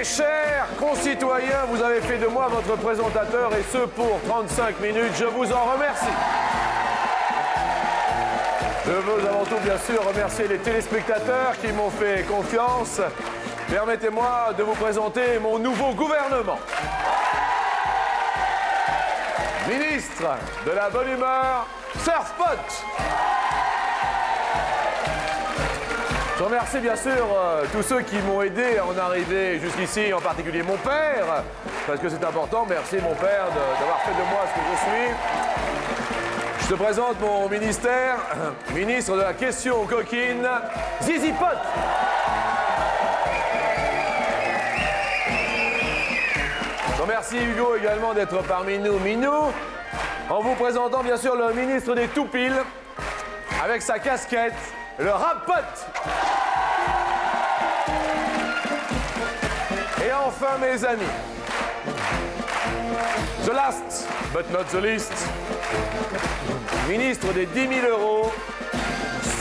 Mes chers concitoyens, vous avez fait de moi votre présentateur et ce pour 35 minutes. Je vous en remercie. Je veux avant tout, bien sûr, remercier les téléspectateurs qui m'ont fait confiance. Permettez-moi de vous présenter mon nouveau gouvernement. Ministre de la bonne humeur, Surfpot. Je remercie bien sûr tous ceux qui m'ont aidé à en arriver jusqu'ici, en particulier mon père, parce que c'est important. Merci mon père d'avoir fait de moi ce que je suis. Je te présente mon ministère, ministre de la question coquine, Zizi Pot. Je remercie Hugo également d'être parmi nous, Minou, en vous présentant bien sûr le ministre des Toupiles, avec sa casquette, le Rap-Pot. Et enfin, mes amis, the last but not the least, ministre des 10 000 euros,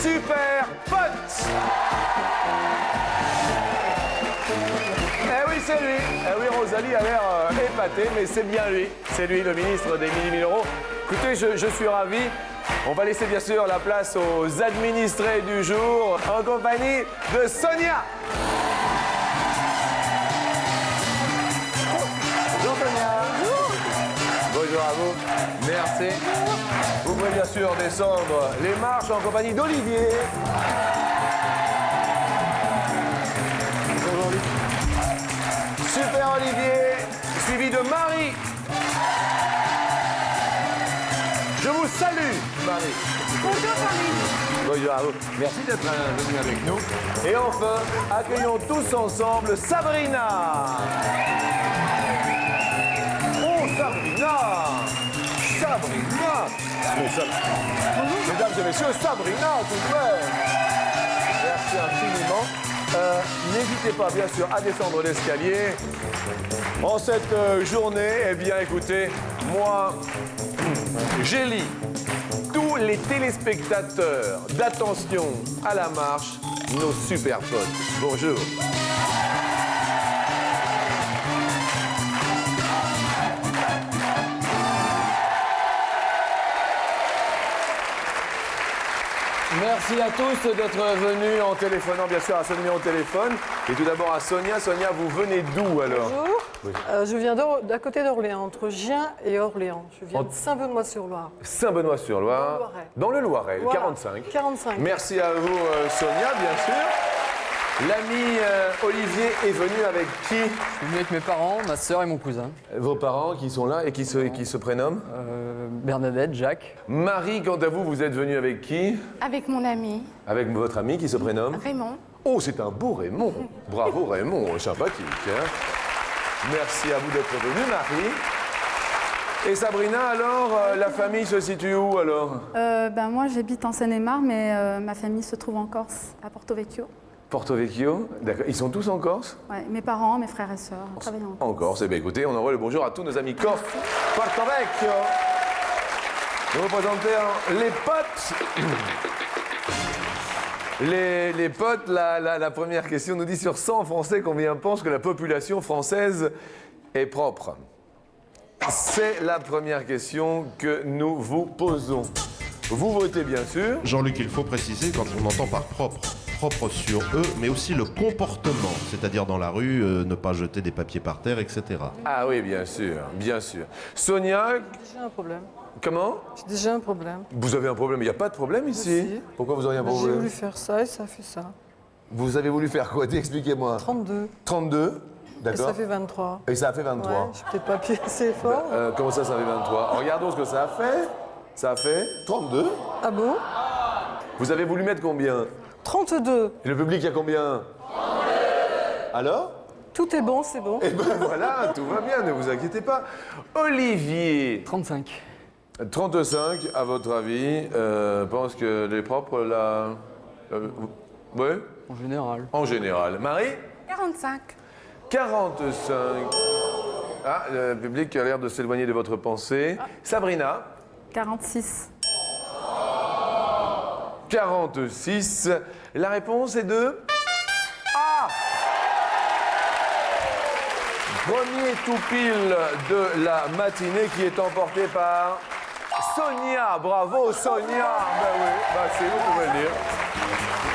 Super Pot. Eh oui, c'est lui. Eh oui, Rosalie a l'air épatée, mais c'est bien lui. C'est lui, le ministre des 10 000 euros. Écoutez, je suis ravi. On va laisser bien sûr la place aux administrés du jour, en compagnie de Sonia. Bonjour Sonia. Bonjour à vous. Merci. Vous pouvez bien sûr descendre les marches en compagnie d'Olivier. Bonjour Olivier. Super Olivier, suivi de Marie. Je vous salue, Marie. Bonjour, Marie. Bonjour à vous. Merci d'être venu avec nous. Et enfin, accueillons tous ensemble Sabrina. Oh, Sabrina. Sabrina. Mesdames et messieurs, Sabrina, tout de même. Merci infiniment. N'hésitez pas, bien sûr, à descendre l'escalier. En cette journée, eh bien, écoutez, moi, j'élis tous les téléspectateurs d'Attention à la marche, nos super potes. Bonjour. Merci à tous d'être venus en téléphonant, bien sûr, à ce numéro de téléphone. Et tout d'abord à Sonia. Sonia, vous venez d'où alors? Bonjour. Je viens d'à côté d'Orléans, entre Gien et Orléans. Je viens de Saint-Benoît-sur-Loire. Saint-Benoît-sur-Loire. Dans le Loiret, Voilà. 45. 45. Merci à vous, Sonia, bien sûr. L'ami Olivier est venu avec qui? Je suis venu avec mes parents, ma sœur et mon cousin. Vos parents qui sont là et qui se prénomment? Bernadette, Jacques. Marie, quant à vous, vous êtes venu avec qui? Avec mon ami, Avec votre ami qui se prénomme? Raymond. Oh, c'est un beau Raymond. Bravo Raymond, sympathique. Hein. Merci à vous d'être venu, Marie. Et Sabrina, alors, la famille se situe où alors? Moi, j'habite en Seine-et-Marne, mais ma famille se trouve en Corse, à Porto Vecchio. Porto Vecchio, d'accord. Ils sont tous en Corse? Ouais, mes parents, mes frères et sœurs travaillent en Corse. En Corse, eh bien écoutez, on envoie le bonjour à tous nos amis corse. Porto Vecchio. Vous représentez les potes. Les potes, la première question nous dit sur 100 Français, combien pensent que la population française est propre? C'est la première question que nous vous posons. Vous votez bien sûr. Jean-Luc, il faut préciser quand on entend par propre sur eux, mais aussi le comportement, c'est-à-dire dans la rue, ne pas jeter des papiers par terre, etc. Ah oui, bien sûr, bien sûr. Sonia, J'ai déjà un problème. comment? J'ai déjà un problème. Vous avez un problème? Il n'y a pas de problème ici? Si. Pourquoi vous auriez un J'ai problème? voulu faire ça et ça fait ça. Vous avez voulu faire quoi? Expliquez-moi. 32. 32, Et d'accord. ça fait 23. Et ça a fait 23. Ouais, j'ai peut-être pas appuyé assez fort. Comment ça, ça fait 23? Regardons ce que ça a fait. Ça a fait 32. Ah bon? Vous avez voulu mettre combien? 32. Et le public, il y a combien? 32. Alors? Tout est bon, c'est bon. Eh ben voilà, tout va bien, ne vous inquiétez pas. Olivier, 35. 35, à votre avis, pense que les propres, là... oui? En général. En général. Marie? 45. 45. Ah, le public a l'air de s'éloigner de votre pensée. Sabrina? 46. 46. La réponse est de... Ah! Premier tout pile de la matinée qui est emporté par Sonia. Bravo Sonia. Ben oui, ben c'est vous pouvez le dire.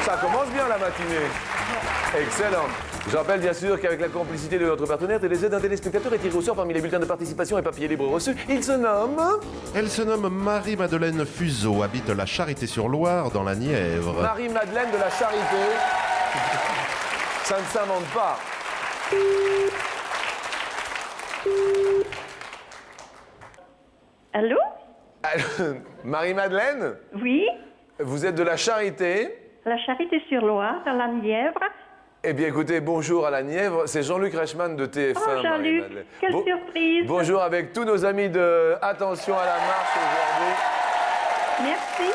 Ça commence bien la matinée. Excellent. Je rappelle bien sûr qu'avec la complicité de notre partenaire, TéléZ, un téléspectateur est tiré au sort parmi les bulletins de participation et papiers libres reçus. Il se nomme... Elle se nomme Marie-Madeleine Fuseau, habite la Charité-sur-Loire dans la Nièvre. Marie-Madeleine de la Charité. Ça ne s'invente pas. Allô? Marie-Madeleine, Oui, vous êtes de la Charité. la Charité-sur-Loire, à la Nièvre. Eh bien, écoutez, bonjour à la Nièvre. C'est Jean-Luc Reichmann de TF1. Oh, Jean-Luc, Marie-Madeleine. quelle surprise! Bonjour avec tous nos amis de Attention à la marche aujourd'hui. Merci.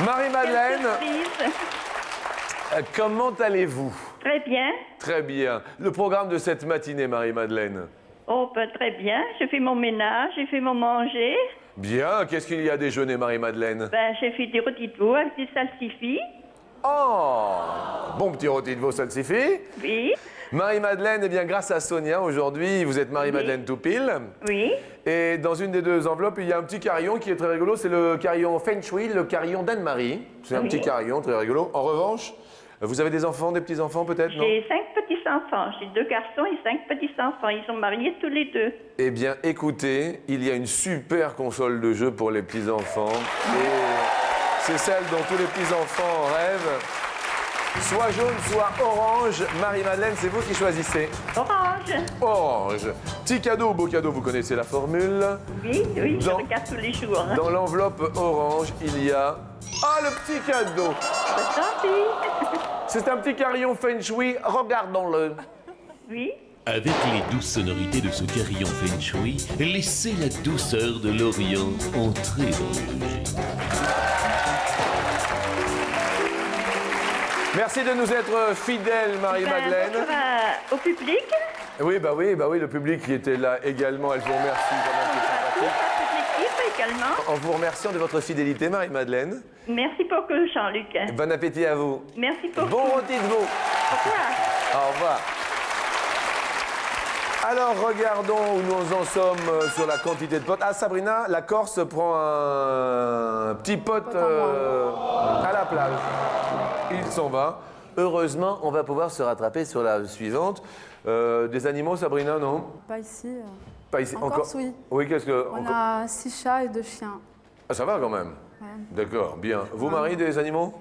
Marie-Madeleine, Quelle surprise. comment allez-vous? Très bien. Très bien. Le programme de cette matinée, Marie-Madeleine? Oh, ben, très bien. J'ai fait mon ménage, j'ai fait mon manger. Bien. Qu'est-ce qu'il y a à déjeuner, Marie-Madeleine? Ben, j'ai fait des rôtis de veau avec des salsifis. Oh! Bon petit rôti de veau salsifis. Oui, Marie-Madeleine, eh bien, grâce à Sonia, aujourd'hui, vous êtes Marie-Madeleine Toupil. oui. Et dans une des deux enveloppes, il y a un petit carillon qui est très rigolo. C'est le carillon Feng Shui, le carillon d'Anne-Marie. C'est un Oui. petit carillon très rigolo. En revanche, vous avez des enfants, des petits-enfants peut-être, non? J'ai 5 petits-enfants. J'ai 2 garçons et 5 petits-enfants. Ils sont mariés tous les deux. Eh bien, écoutez, il y a une super console de jeu pour les petits-enfants. Et c'est celle dont tous les petits-enfants rêvent. Soit jaune, soit orange. Marie-Madeleine, c'est vous qui choisissez. Orange. Orange. Petit cadeau ou beau cadeau, vous connaissez la formule. Oui, oui, je Dans- regarde tous les jours. Hein. Dans l'enveloppe orange, il y a... Ah, le petit cadeau. C'est gentil. C'est un petit carillon Feng Shui. Regardons-le. Oui. Avec les douces sonorités de ce carillon Feng Shui, laissez la douceur de l'Orient entrer dans l'objet. Merci de nous être fidèles, Marie-Madeleine. Ben, bonjour au public. Oui, le public qui était là également, elle vous remercie. Vraiment, c'est sympathique. À toute l'équipe également. En vous remerciant de votre fidélité, Marie-Madeleine. Merci beaucoup, Jean-Luc. Bon appétit à vous. Merci beaucoup. Bon rôti de veau. Au revoir. Au revoir. Alors, regardons où nous en sommes sur la quantité de potes. Ah, Sabrina, la Corse prend un petit pote à la plage. Il s'en va. Heureusement, on va pouvoir se rattraper sur la suivante. Des animaux, Sabrina, non? Pas ici. Pas ici. En Corse, oui. Oui, qu'est-ce que... On a 6 chats et 2 chiens. Ah, ça va quand même. Ouais. D'accord, bien. Vous, Marie, des animaux?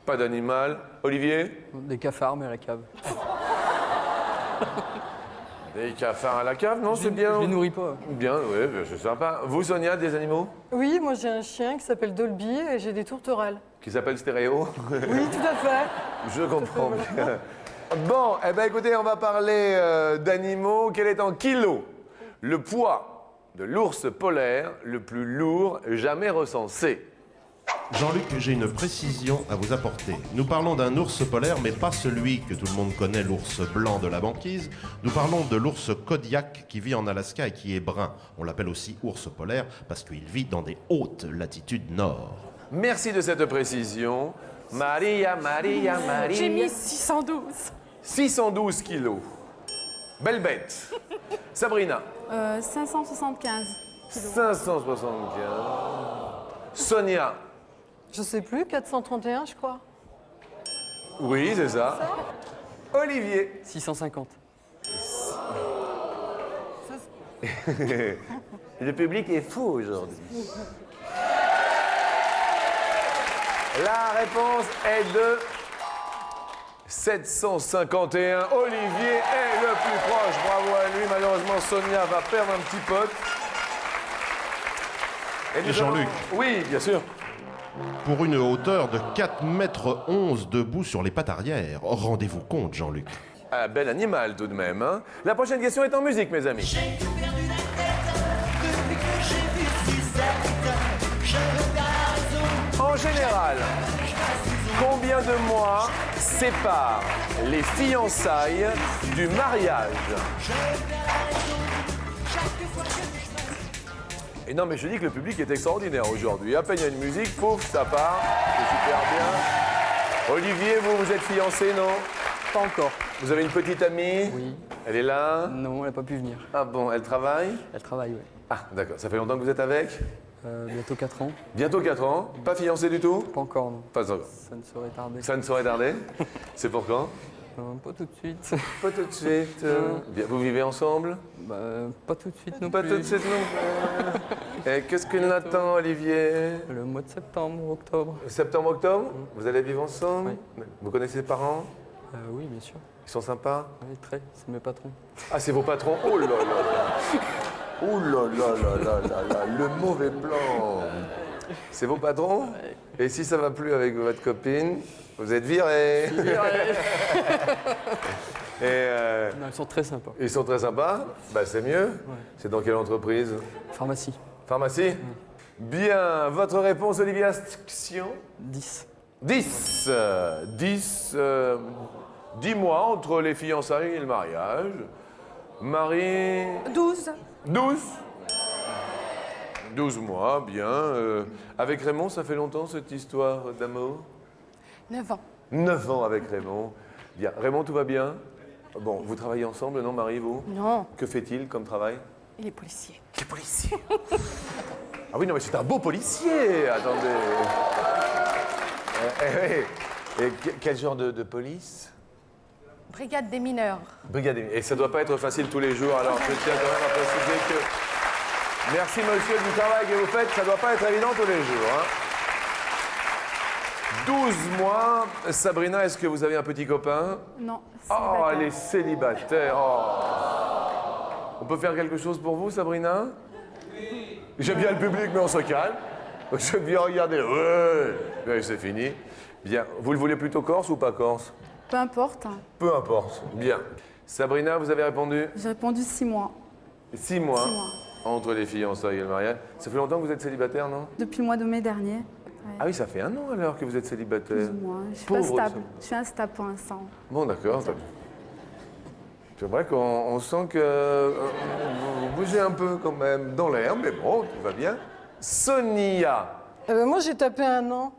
Pas d'animal. Olivier? Des cafards, mais à la cave. Des cafards à la cave, non? C'est bien. Je les nourris pas. Bien, oui, c'est sympa. Vous, Sonia, des animaux? Oui, moi j'ai un chien qui s'appelle Dolby et j'ai des tourterelles. Qui s'appelle Stéréo? Oui, tout à fait. Je comprends bien. Bon, eh bien écoutez, on va parler d'animaux. Quel est en kilos le poids de l'ours polaire le plus lourd jamais recensé? Jean-Luc, j'ai une précision à vous apporter. Nous parlons d'un ours polaire, mais pas celui que tout le monde connaît, l'ours blanc de la banquise. Nous parlons de l'ours Kodiak qui vit en Alaska et qui est brun. On l'appelle aussi ours polaire parce qu'il vit dans des hautes latitudes nord. Merci de cette précision. Maria. J'ai mis 612. 612 kilos. Belle bête. Sabrina. 575 kilos. 575. Sonia. Je sais plus, 431 je crois. Oui, c'est ça. Olivier. 650. Le public est fou aujourd'hui. La réponse est de 751. Olivier est le plus proche. Bravo à lui. Malheureusement, Sonia va perdre un petit pote. Et Jean-Luc. Oui, bien sûr. Pour une hauteur de 4,11 m debout sur les pattes arrière. Rendez-vous compte, Jean-Luc. Un bel animal tout de même. Hein. La prochaine question est en musique, mes amis. En général, combien de mois séparent les fiançailles du mariage? Et non, mais je dis que le public est extraordinaire aujourd'hui. À peine il y a une musique, pouf, ça part. C'est super bien. Olivier, vous êtes fiancé, non? Pas encore. Vous avez une petite amie? Oui. Elle est là? Non, elle n'a pas pu venir. Ah bon, elle travaille? Elle travaille, oui. Ah, d'accord. Ça fait longtemps que vous êtes avec? Bientôt 4 ans. Bientôt 4 ans. Pas fiancé du tout? Pas encore, non. Pas encore. Ça ne saurait tarder. Ça ne saurait tarder. C'est pour quand? Pas tout de suite. Pas tout de suite. Bien, vous vivez ensemble? Bah, pas tout de suite non Pas plus. tout de suite non plus. Et qu'est-ce qu'il attend, Olivier? Le mois de septembre, octobre. Septembre, octobre? Vous allez vivre ensemble? Oui. Vous connaissez ses parents? Oui, bien sûr. Ils sont sympas? Oui, très. C'est mes patrons. Ah, c'est vos patrons? Oh là là là! Oh là là là là là là! Le mauvais plan! C'est vos patrons? Et si ça va plus avec votre copine, vous êtes viré. Et Non, ils sont très sympas. ils sont très sympas? Bah c'est mieux. C'est dans quelle entreprise? Pharmacie. Pharmacie? Bien, votre réponse, Olivier Action? 10. 10. 10 mois entre les fiançailles et le mariage. Marie... 12. 12. 12 mois, bien. Avec Raymond, ça fait longtemps cette histoire d'amour? 9 ans. 9 ans avec Raymond. Bien. Raymond, tout va bien? Bon, vous travaillez ensemble, non, Marie, vous? Non, Que fait-il comme travail? il est policier. Il est policier. Ah oui, non, mais c'est un beau policier. Attendez. Et quel genre de police? Brigade des mineurs. Brigade. Et ça doit pas être facile tous les jours, alors je tiens quand même à préciser que... Merci, monsieur, du travail que vous faites. Ça doit pas être évident tous les jours. Hein. 12 mois. Sabrina, est-ce que vous avez un petit copain? Non. Oh, célibataire. elle est célibataire. Oh. On peut faire quelque chose pour vous, Sabrina? Oui. J'aime bien le public, mais on se calme. J'aime bien regarder. Ouais. Mais c'est fini. Bien. Vous le voulez plutôt corse ou pas corse? Peu importe. Peu importe. Bien. Sabrina, vous avez répondu? J'ai répondu 6 mois. 6 mois. 6 mois. Entre les fiançailles et le mariage. Ça fait longtemps que vous êtes célibataire, non? Depuis le mois de mai dernier. Ah oui, ça fait 1 an alors que vous êtes célibataire. Plus ou moins. Je suis pas Pauvre stable. Sabrina. Je suis instable pour l'instant. Bon, d'accord. C'est vrai qu'on sent que vous bougez un peu quand même dans l'air, mais bon, tout va bien. Sonia, Eh ben moi, j'ai tapé un an.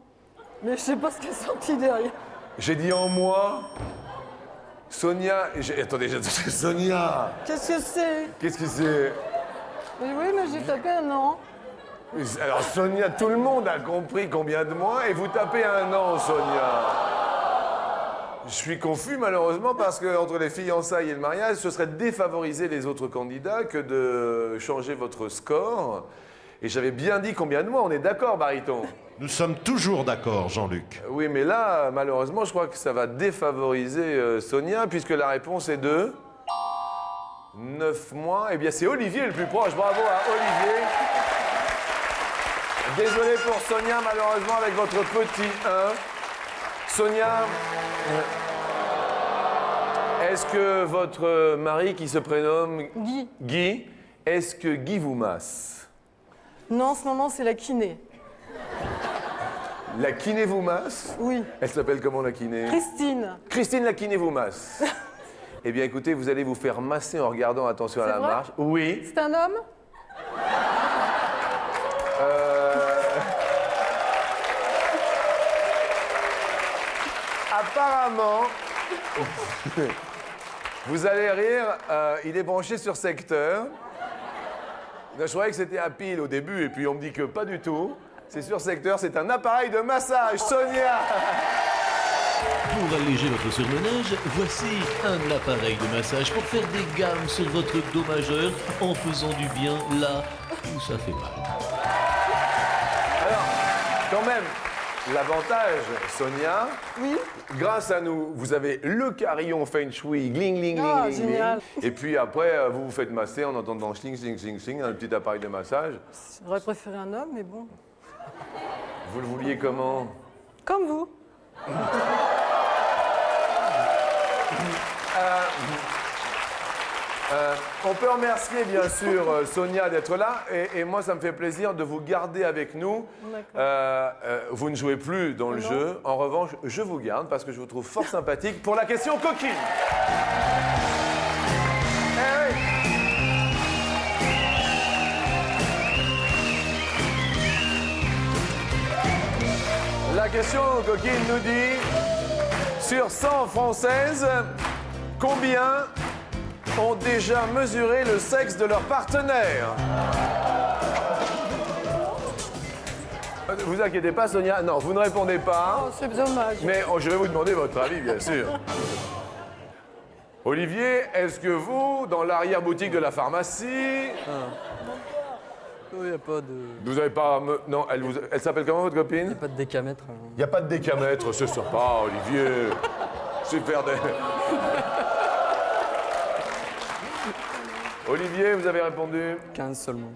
Mais je sais pas ce qui est sorti derrière. j'ai dit en moi. Sonia, attendez, Sonia, Qu'est-ce que c'est? qu'est-ce que c'est? Mais oui, mais j'ai tapé un an. Alors Sonia, tout le monde a compris combien de mois et vous tapez 1 an, Sonia. Je suis confus malheureusement parce que entre les fiançailles et le mariage, ce serait défavoriser les autres candidats que de changer votre score. Et j'avais bien dit combien de mois, on est d'accord, Bariton? Nous sommes toujours d'accord, Jean-Luc. Oui, mais là, malheureusement, je crois que ça va défavoriser Sonia puisque la réponse est de 9 mois. Eh bien, c'est Olivier le plus proche. Bravo à Olivier. Désolé pour Sonia, malheureusement, avec votre petit 1. Sonia, est-ce que votre mari, qui se prénomme Guy, est-ce que Guy vous masse? Non, en ce moment, c'est la kiné. La kiné vous masse? Oui. Elle s'appelle comment, la kiné? Christine. Christine, la kiné vous masse. Eh bien, écoutez, vous allez vous faire masser en regardant attention à la vrai marche. Oui. C'est un homme? Apparemment, vous allez rire, il est branché sur secteur. Je croyais que c'était à pile au début, et puis on me dit que pas du tout. C'est sur secteur, c'est un appareil de massage. Sonia! Pour alléger votre surmenage, voici un appareil de massage pour faire des gammes sur votre dos majeur en faisant du bien là où ça fait mal. Alors, quand même, l'avantage, Sonia, Oui. grâce à nous, vous avez le carillon Feng Shui, gling, gling, gling, Ah, gling, génial. gling. Et puis après, vous vous faites masser en entendant chling, chling, chling, chling, un petit appareil de massage. J'aurais préféré un homme, mais bon. Vous le vouliez comment? Comme vous. On peut remercier bien sûr Sonia d'être là et moi ça me fait plaisir de vous garder avec nous. Vous ne jouez plus dans le jeu, en revanche je vous garde parce que je vous trouve fort sympathique pour la question coquine. Eh oui. La question coquine nous dit: Sur 100 Françaises, combien ont déjà mesuré le sexe de leur partenaire? Vous inquiétez pas, Sonia. Non, vous ne répondez pas. Oh, c'est dommage. Mais je vais vous demander votre avis, bien sûr. Olivier, est-ce que vous, dans l'arrière-boutique de la pharmacie, Il n'y a pas de... vous n'avez pas... Non, elle s'appelle comment, votre copine? Pas de décamètre. Il n'y a pas de décamètre, c'est sympa, Olivier. Super. Olivier, vous avez répondu 15 seulement.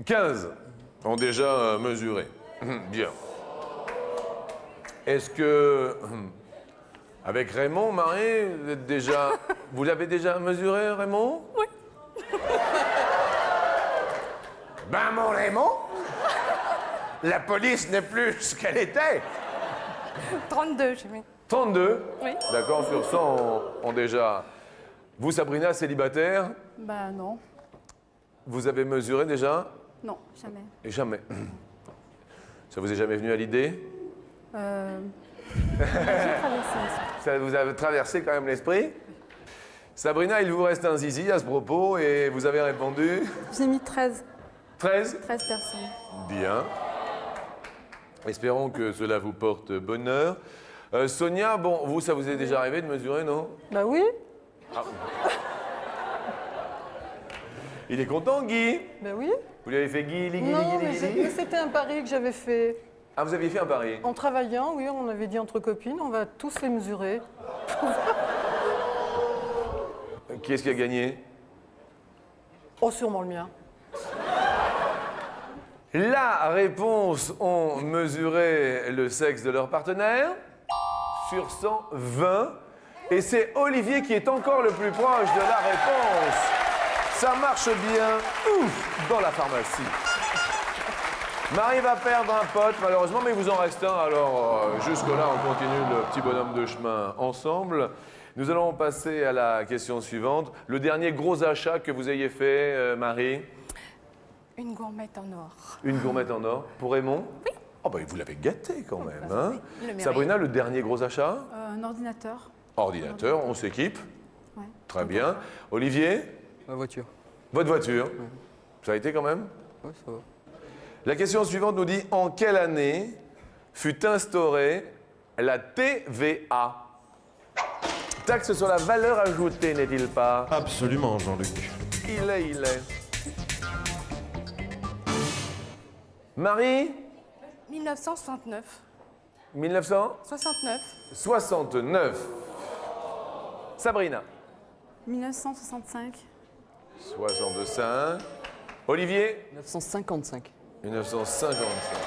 15 ont déjà mesuré. Bien. Est-ce que... Avec Raymond, Marie, vous êtes déjà... Vous l'avez déjà mesuré, Raymond? Oui. Ben, mon Raymond, la police n'est plus ce qu'elle était. 32, j'ai mis. 32? Oui. D'accord, sur 100 ont déjà... Vous, Sabrina, célibataire, Bah non. vous avez mesuré déjà? Non, jamais. Et jamais. Ça vous est jamais venu à l'idée? J'ai traversé ça. Ça vous a traversé quand même l'esprit? Sabrina, il vous reste un zizi à ce propos et vous avez répondu? J'ai mis 13. 13? 13 personnes. Bien. Espérons que cela vous porte bonheur. Sonia, bon, vous, ça vous est déjà arrivé de mesurer, non? Bah oui. Il est content, Guy? Bah oui. Vous lui avez fait Guy, Guy, Non, Guy, mais Guy, Guy? c'était un pari que j'avais fait. Ah, vous aviez fait un pari? En travaillant, oui, on avait dit entre copines, on va tous les mesurer. Qui est-ce qui a gagné? Oh, sûrement le mien. La réponse ont mesuré le sexe de leur partenaire sur 100, 20. Et c'est Olivier qui est encore le plus proche de la réponse. Ça marche bien, ouf, dans la pharmacie. Marie va perdre un pote, malheureusement, mais il vous en reste un. Alors, jusque-là, on continue le petit bonhomme de chemin ensemble. Nous allons passer à la question suivante. Le dernier gros achat que vous ayez fait, Marie? Une gourmette en or. Une gourmette en or pour Raymond? Oui. Oh, bah, vous l'avez gâté quand même, hein? oui, il le mérite. Sabrina, le dernier gros achat? Un ordinateur. Ordinateur, on s'équipe. Ouais. Très bien. Olivier, Ma voiture. votre voiture? Ça a été quand même? Ouais, ça va. La question suivante nous dit en quelle année fut instaurée la TVA? Taxe sur la valeur ajoutée, n'est-il pas? Absolument, Jean-Luc. Il est. Marie, 1969. 1969. 69. Sabrina, 1965. 65. Olivier, 1955. 1955.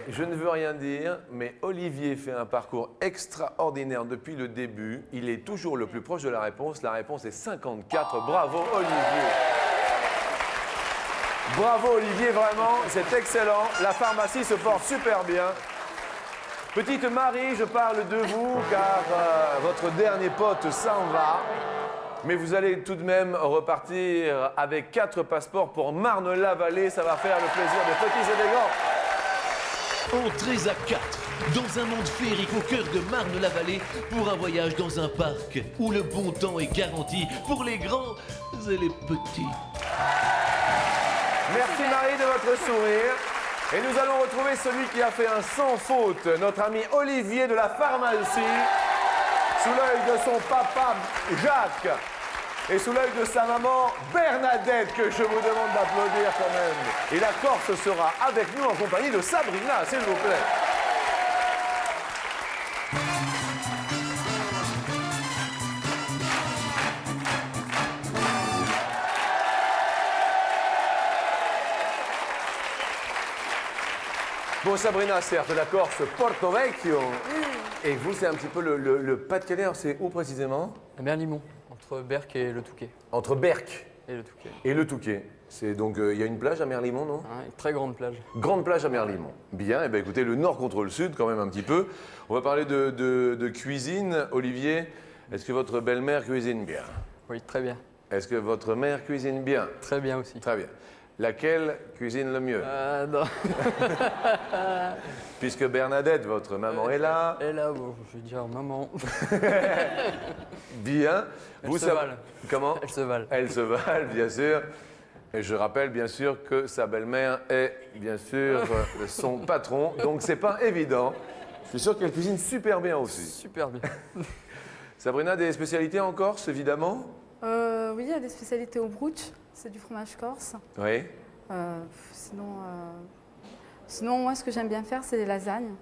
Je ne veux rien dire, mais Olivier fait un parcours extraordinaire depuis le début. Il est toujours le plus proche de la réponse. La réponse est 54. Bravo, Olivier. Bravo, Olivier, vraiment, c'est excellent. La pharmacie se porte super bien. Petite Marie, je parle de vous car votre dernier pote s'en va. Mais vous allez tout de même repartir avec 4 passeports pour Marne-la-Vallée. Ça va faire le plaisir des petits et des grands. Entrez à 4 dans un monde féerique au cœur de Marne-la-Vallée pour un voyage dans un parc où le bon temps est garanti pour les grands et les petits. Merci Marie de votre sourire. Et nous allons retrouver celui qui a fait un sans faute, notre ami Olivier de la pharmacie, sous l'œil de son papa Jacques et sous l'œil de sa maman Bernadette, que je vous demande d'applaudir quand même. Et la Corse sera avec nous en compagnie de Sabrina, s'il vous plaît. Bon, Sabrina, certes, la Corse, Porto Vecchio. Et vous, c'est un petit peu le Pas-de-Calais. Alors, c'est où précisément? À Merlimont, entre Berck et le Touquet. Entre Berck Et le Touquet. et le Touquet. C'est donc, il y a une plage à Merlimont, non? Hein, une très grande plage. Grande plage à Merlimont. Bien, et bien écoutez, le nord contre le sud, quand même un petit peu. On va parler de cuisine. Olivier, est-ce que votre belle-mère cuisine bien? Oui, très bien. Est-ce que votre mère cuisine bien? Très bien aussi. Très bien. laquelle cuisine le mieux? Non. Puisque Bernadette, votre maman, est là. Et là, bon, je vais dire maman. Bien. Elles se valent. Comment? Elles se valent. Elles se valent, bien sûr. Et je rappelle, bien sûr, que sa belle-mère est, bien sûr, son patron. Donc, c'est pas évident. Je suis sûr qu'elle cuisine super bien aussi. Super bien. Sabrina, des spécialités en Corse, évidemment? Oui, il y a des spécialités au brooch, c'est du fromage corse. Oui. Sinon, moi, ce que j'aime bien faire, c'est les lasagnes,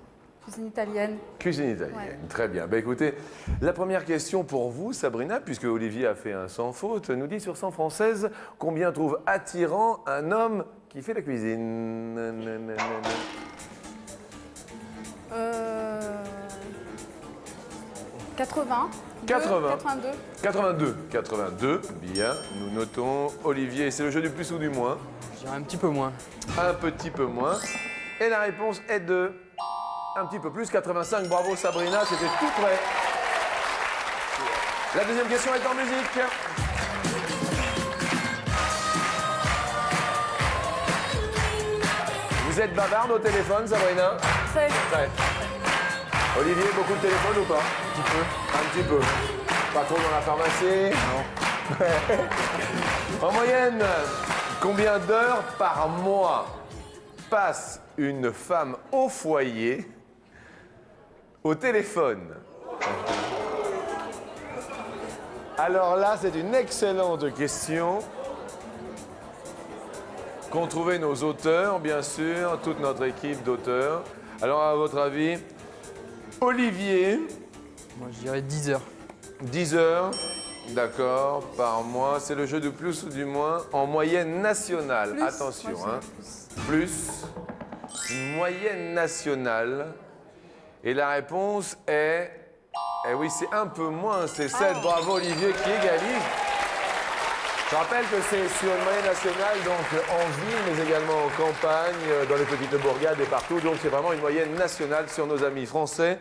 cuisine italienne. Cuisine italienne, très bien. Ben, écoutez, la première question pour vous, Sabrina, puisque Olivier a fait un sans faute, nous dit sur 100 françaises, combien trouve attirant un homme qui fait la cuisine? 80. 80. 82. 82, bien. Nous notons Olivier, c'est le jeu du plus ou du moins. Je dirais un petit peu moins. Un petit peu moins. Et la réponse est de un petit peu plus, 85. Bravo Sabrina, c'était tout près. La deuxième question est en musique. Vous êtes bavarde au téléphone, Sabrina? Très. Très. Olivier, beaucoup de téléphone ou pas? Un petit peu. Un petit peu. Pas trop dans la pharmacie? Non. En moyenne, combien d'heures par mois passe une femme au foyer au téléphone? Alors là, c'est une excellente question qu'ont trouvé nos auteurs, bien sûr, toute notre équipe d'auteurs. Alors, à votre avis, Olivier, Moi, je dirais 10 heures. 10 heures, d'accord, par mois. C'est le jeu du plus ou du moins en moyenne nationale. Plus. Attention, Moi, je hein. dirais Plus. Une moyenne nationale. Et la réponse est... Eh oui, c'est un peu moins, c'est 7. Bravo Olivier qui égalise. Je rappelle que c'est sur une moyenne nationale, donc en ville, mais également en campagne, dans les petites bourgades et partout. Donc c'est vraiment une moyenne nationale sur nos amis français.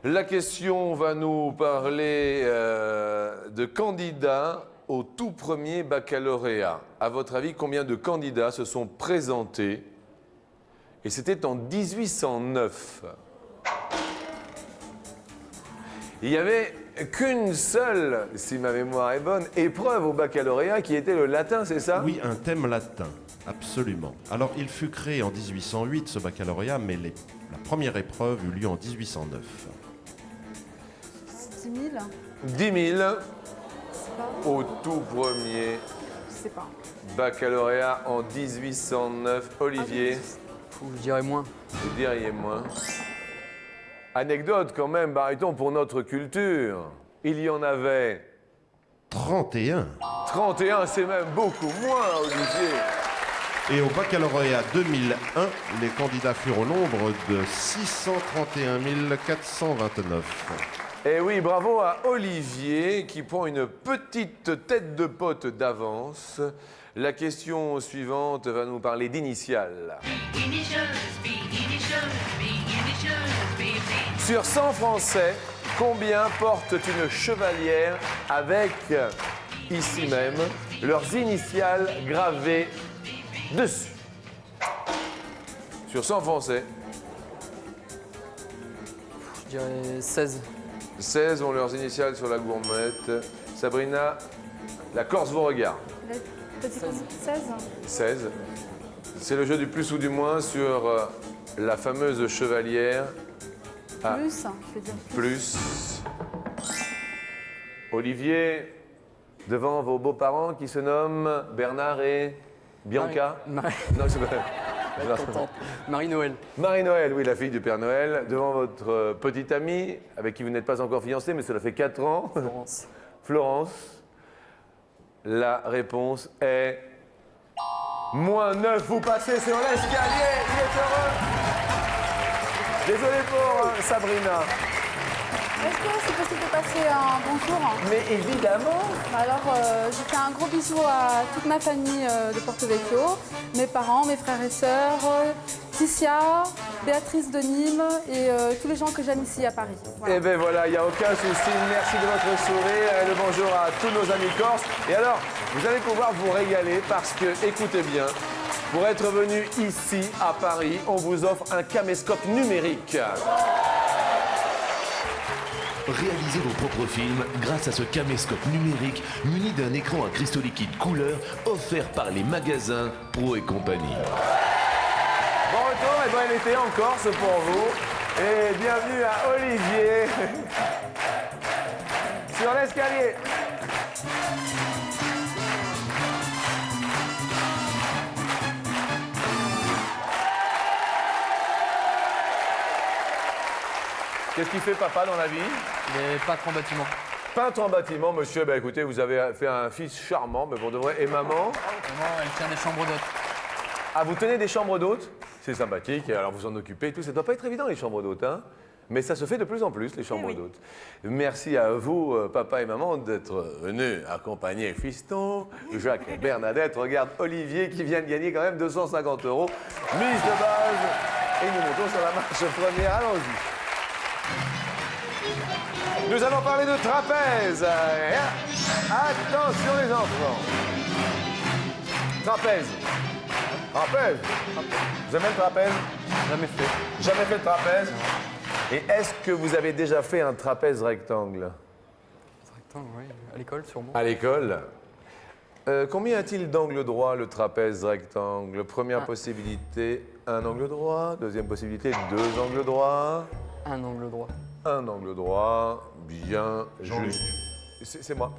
La question va nous parler de candidats au tout premier baccalauréat. À votre avis, combien de candidats se sont présentés? Et c'était en 1809. Il n'y avait qu'une seule, si ma mémoire est bonne, épreuve au baccalauréat qui était le latin, c'est ça? Oui, un thème latin, absolument. Alors, il fut créé en 1808, ce baccalauréat, mais la première épreuve eut lieu en 1809. 10 000. 10 000 Je sais pas. au tout premier Je sais pas. baccalauréat en 1809. Olivier, Je dirais moins. vous diriez moins. Anecdote quand même, Bariton, pour notre culture. Il y en avait 31. 31, c'est même beaucoup moins, Olivier. Et au baccalauréat 2001, les candidats furent au nombre de 631 429. Et oui, bravo à Olivier qui prend une petite tête de pote d'avance. La question suivante va nous parler d'initiales. Sur 100 Français, combien portent une chevalière avec, ici même, leurs initiales gravées dessus? Sur 100 Français, Je dirais 16. 16 ont leurs initiales sur la gourmette. Sabrina, la Corse vous regarde. T'as dit combien? 16. 16. C'est le jeu du plus ou du moins sur la fameuse chevalière. Ah. Plus, je veux dire. Plus. Olivier, devant vos beaux-parents qui se nomment Bernard et Bianca. Non, c'est pas... Marie-Noël. Marie-Noël, oui, la fille du Père Noël. Devant votre petite amie, avec qui vous n'êtes pas encore fiancé, mais cela fait 4 ans. Florence. Florence. La réponse est... -9. Vous passez sur l'escalier. Il est heureux. Désolé pour Sabrina. Est-ce que c'est possible de passer un bonjour? Mais évidemment. Alors, je fais un gros bisou à toute ma famille de Porto Vecchio, mes parents, mes frères et sœurs, Ticia, Béatrice de Nîmes et tous les gens que j'aime ici à Paris. Voilà. Eh bien voilà, il n'y a aucun souci. Merci de votre sourire et le bonjour à tous nos amis corses. Et alors, vous allez pouvoir vous régaler parce que, écoutez bien, Pour être venu ici, à Paris, on vous offre un caméscope numérique. Réalisez vos propres films grâce à ce caméscope numérique muni d'un écran à cristaux liquides couleur offert par les magasins Pro et compagnie. Bon retour et bon été en Corse pour vous. Et bienvenue à Olivier sur l'escalier. Qu'est-ce qu'il fait papa dans la vie? Il est peintre en bâtiment. Peintre en bâtiment, monsieur. Ben écoutez, vous avez fait un fils charmant, mais pour de vrai. Et maman? Maman, elle tient des chambres d'hôtes. Ah, vous tenez des chambres d'hôtes? C'est sympathique, et alors vous en occupez et tout. Ça ne doit pas être évident, les chambres d'hôtes, hein? Mais ça se fait de plus en plus, les chambres d'hôtes. Merci à vous, papa et maman, d'être venus accompagner fiston, Jacques et Bernadette. Regarde Olivier qui vient de gagner quand même 250 €. Mise de base. Et nous montons sur la marche première. Allons-y. Nous allons parler de trapèze. Attention les enfants. Trapèze. Trapèze. Vous aimez le trapèze? Jamais fait. Jamais fait de trapèze? Et est-ce que vous avez déjà fait un trapèze rectangle? Rectangle, oui. À l'école, sûrement. À l'école? Combien a-t-il d'angles droits, le trapèze rectangle? Première possibilité, un angle droit. Deuxième possibilité, deux angles droits. Un angle droit. Un angle droit. Bien. C'est moi.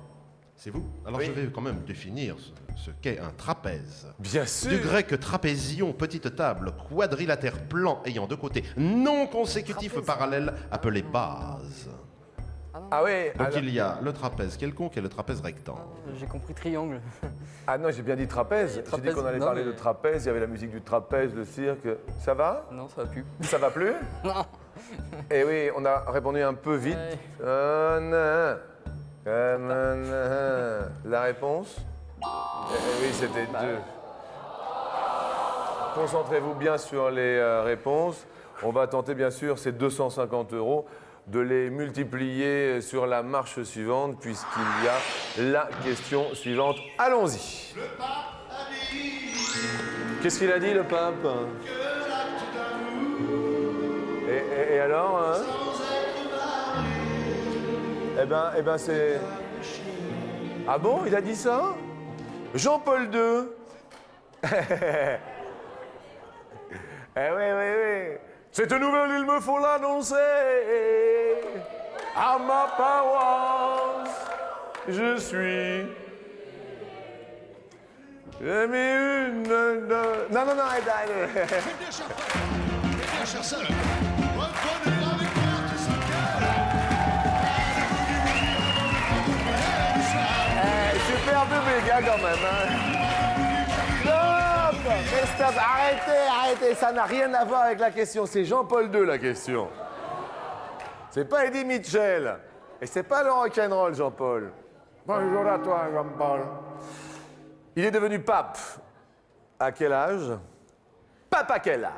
C'est vous? Alors Oui. je vais quand même définir ce qu'est un trapèze. Bien sûr. Du grec trapézion, petite table, quadrilatère plan ayant deux côtés non consécutifs parallèles appelés bases. Ah oui. Donc alors- il y a le trapèze quelconque et le trapèze rectangle. J'ai compris triangle. Ah non, j'ai bien dit trapèze. J'ai dit Trapèze, qu'on allait non, parler mais- de trapèze. Il y avait la musique du trapèze, le cirque. Ça va? Non, ça va plus. Ça va plus? Non. Eh oui, on a répondu un peu vite. Ouais. La réponse? Oui, c'était deux. Concentrez-vous bien sur les réponses. On va tenter, bien sûr, ces 250 €, de les multiplier sur la marche suivante, puisqu'il y a la question suivante. Allons-y. Qu'est-ce qu'il a dit, le pape? Et alors, hein? Eh ben, c'est... Ah bon, il a dit ça? Jean-Paul II. Eh oui. Cette nouvelle, il me faut l'annoncer. À ma paroisse, je suis... J'ai mis une... Non, arrête. Super public, hein, quand même. Stop! Mais stop! Arrêtez! Ça n'a rien à voir avec la question. C'est Jean-Paul II, la question. C'est pas Eddie Mitchell. Et c'est pas le rock'n'roll, Jean-Paul. Bonjour à toi, Jean-Paul. Il est devenu pape. À quel âge? Pape à quel âge?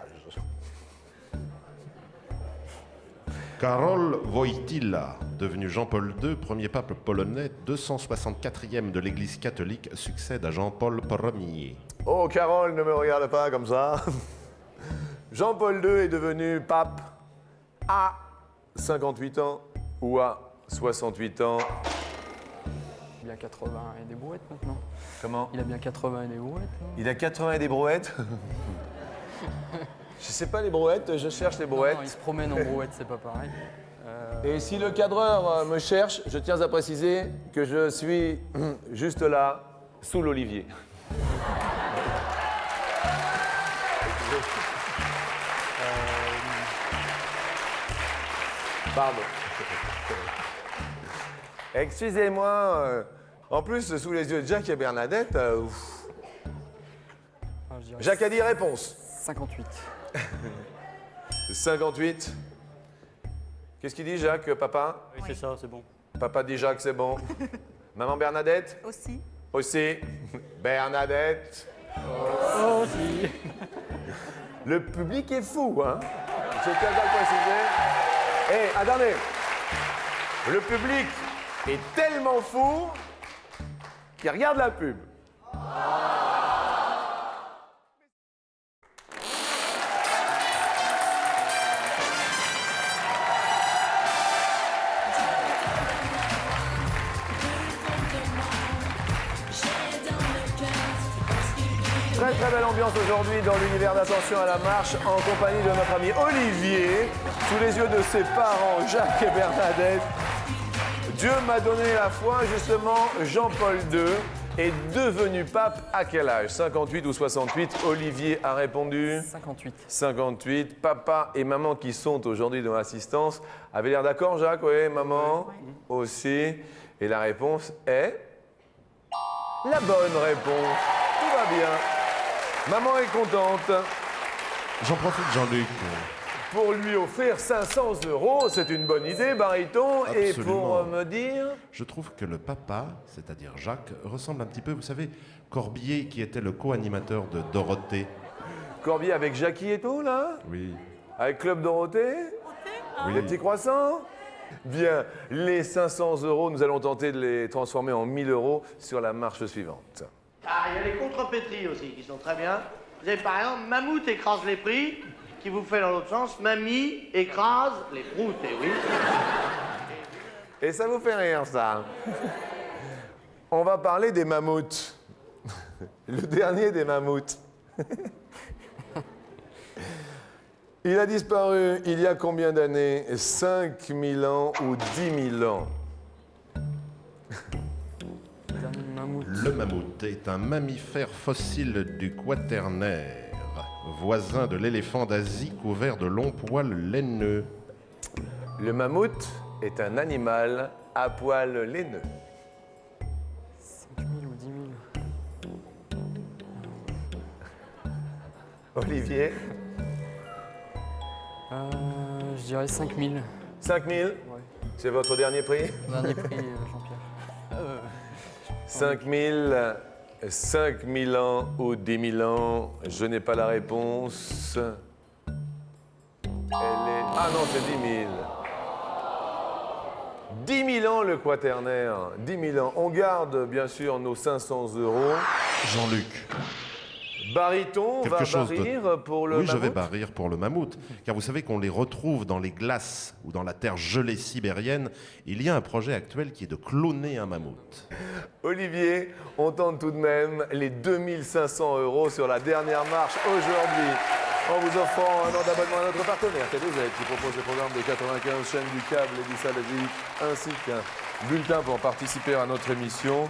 Karol Wojtyła, devenu Jean-Paul II, premier pape polonais, 264e de l'Église catholique, succède à Jean-Paul Ier. Oh, Carole, ne me regarde pas comme ça. Jean-Paul II est devenu pape à 58 ans ou à 68 ans. Il a 80 et des brouettes maintenant. Comment? Il a bien 80 et des brouettes. Non Il a 80 et des brouettes. Je sais pas les brouettes, je cherche les brouettes. Non, il se promène en brouette, c'est pas pareil. Et si le cadreur me cherche, je tiens à préciser que je suis juste là, sous l'olivier. Pardon. Excusez-moi. En plus, sous les yeux de Jacques et Bernadette, Ah, je dirais Jacques a dit réponse. 58. 58. Qu'est-ce qu'il dit, Jacques, papa? Oui, c'est ça, c'est bon. Papa dit Jacques, c'est bon. Maman Bernadette? Aussi. Aussi. Bernadette? Aussi. Le public est fou, hein? Je tiens à le préciser. Eh, attendez. Le public est tellement fou qu'il regarde la pub. Très très belle ambiance aujourd'hui dans l'univers d'Attention à la marche en compagnie de notre ami Olivier, sous les yeux de ses parents Jacques et Bernadette. Dieu m'a donné la foi, justement, Jean-Paul II est devenu pape à quel âge? 58 ou 68? Olivier a répondu 58. 58. Papa et maman qui sont aujourd'hui dans l'assistance avaient l'air d'accord, Jacques? Oui, maman aussi. Et la réponse est la bonne réponse. Tout va bien. Maman est contente. J'en profite, Jean-Luc. Pour lui offrir 500 €, c'est une bonne idée, baryton. Et pour Absolument. me dire... Je trouve que le papa, c'est-à-dire Jacques, ressemble un petit peu, vous savez, Corbier, qui était le co-animateur de Dorothée. Corbier avec Jackie et tout, là? Oui. Avec Club Dorothée? Oui. Les petits croissants? Bien, les 500 €, nous allons tenter de les transformer en 1000 € sur la marche suivante. Ah, il y a les contrepétries aussi qui sont très bien. Vous avez par exemple Mammouth écrase les prix, qui vous fait dans l'autre sens, Mamie écrase les proutes, et oui. Et ça vous fait rire, ça? On va parler des mammouths. Le dernier des mammouths. Il a disparu il y a combien d'années? 5000 ans ou 10 000 ans? Dernier mammouth. Le mammouth est un mammifère fossile du Quaternaire, voisin de l'éléphant d'Asie couvert de longs poils laineux. Le mammouth est un animal à poils laineux. 5 000 ou 10 000. Olivier? Je dirais 5 000. 5000? Ouais. C'est votre dernier prix? Dernier prix, Jean-Pierre. 5 000 ans ou 10 000 ans, je n'ai pas la réponse. Elle est... Ah non, c'est 10 000. 10 000 ans le Quaternaire, 10 000 ans. On garde bien sûr nos 500 €. Jean-Luc. Baryton va barrir pour le Oui, je vais mammouth. barrir pour le mammouth, car vous savez qu'on les retrouve dans les glaces ou dans la terre gelée sibérienne. Il y a un projet actuel qui est de cloner un mammouth. Olivier, on tente tout de même les 2500 € sur la dernière marche aujourd'hui, en vous offrant un an d'abonnement à notre partenaire TVZ qui propose des programmes de 95 chaînes du câble et du satellite, ainsi qu'un bulletin pour participer à notre émission.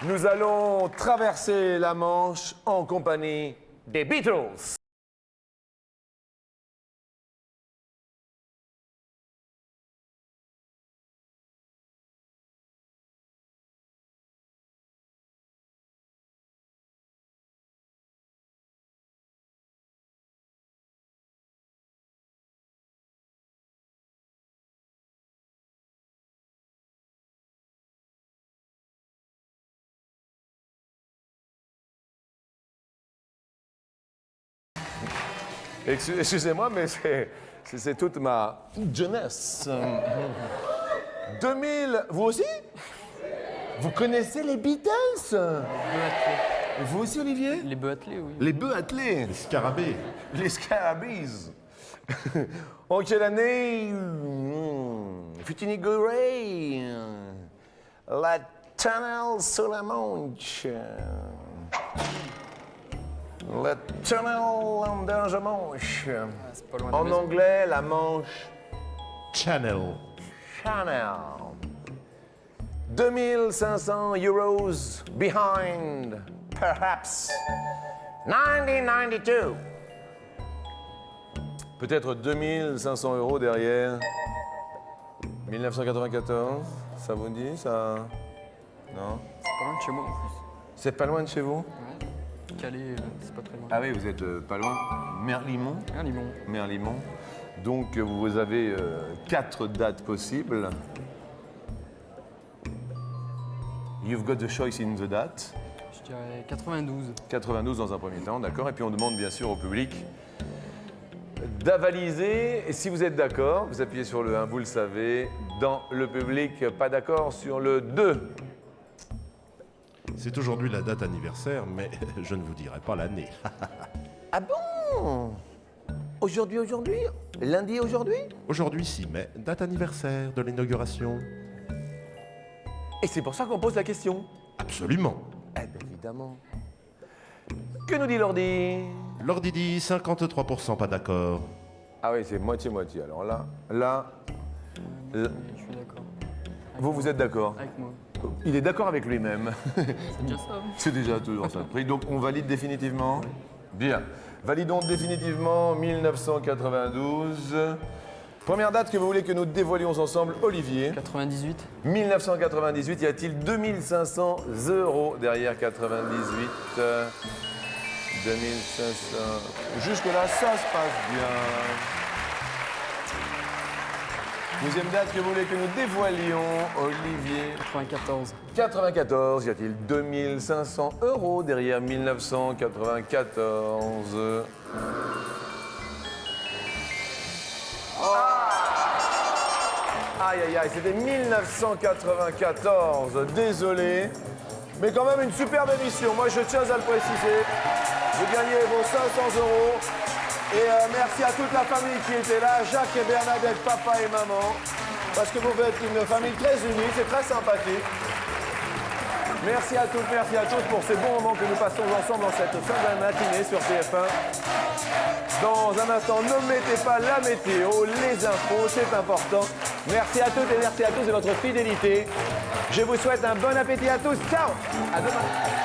Nous allons traverser la Manche en compagnie des Beatles. Excusez-moi, mais c'est toute ma jeunesse. 2000, vous aussi? Vous connaissez les Beatles? Et vous aussi, Olivier? Les bœufs attelés, oui. Les bœufs attelés. Les scarabées. Les scarabées. En quelle année? Futigny-Gray. La Tunnel sur la Manche. Le Tunnel under the Manche. C'est pas loin de la En maison. anglais, la Manche. Channel. Channel. 2500 € behind, perhaps. 1992. Peut-être 2500 € derrière. 1994. Ça vous dit, ça? Non? C'est pas loin de chez moi en plus. C'est pas loin de chez vous? Ouais. Calais, c'est pas très loin. Ah oui, vous êtes pas loin. Merlimont. Limon. Merlimont. Donc vous avez 4 dates possibles. You've got the choice in the date. Je dirais 92. 92 dans un premier temps, d'accord. Et puis on demande bien sûr au public d'avaliser. Et si vous êtes d'accord, vous appuyez sur le 1, vous le savez. Dans le public, pas d'accord sur le 2. C'est aujourd'hui la date anniversaire, mais je ne vous dirai pas l'année. Ah bon? Aujourd'hui? Lundi aujourd'hui? Aujourd'hui 6 mai, date anniversaire de l'inauguration. Et c'est pour ça qu'on pose la question. Absolument. Eh bien évidemment. Que nous dit l'ordi? L'ordi dit 53%, pas d'accord. Ah oui, c'est moitié-moitié. Alors là, Je suis d'accord. vous êtes d'accord? Avec moi. Il est d'accord avec lui-même. C'est déjà ça. C'est déjà toujours ça. Donc on valide définitivement? Bien. Validons définitivement 1992. Première date que vous voulez que nous dévoilions ensemble, Olivier. 98. 1998, y a-t-il 2500 € derrière 98 2500. Jusque-là, ça se passe bien. Deuxième date que vous voulez que nous dévoilions, Olivier. 94. 94, y a-t-il 2500 € derrière 1994 Aïe, aïe, aïe, c'était 1994. Désolé. Mais quand même une superbe émission. Moi, je tiens à le préciser. Vous gagnez vos 500 €. Et merci à toute la famille qui était là. Jacques et Bernadette, papa et maman. Parce que vous êtes une famille très unie. C'est très sympathique. Merci à toutes, merci à tous pour ces bons moments que nous passons ensemble dans cette fin de matinée sur TF1. Dans un instant, ne mettez pas la météo, les infos, c'est important. Merci à toutes et merci à tous de votre fidélité. Je vous souhaite un bon appétit à tous. Ciao! À demain!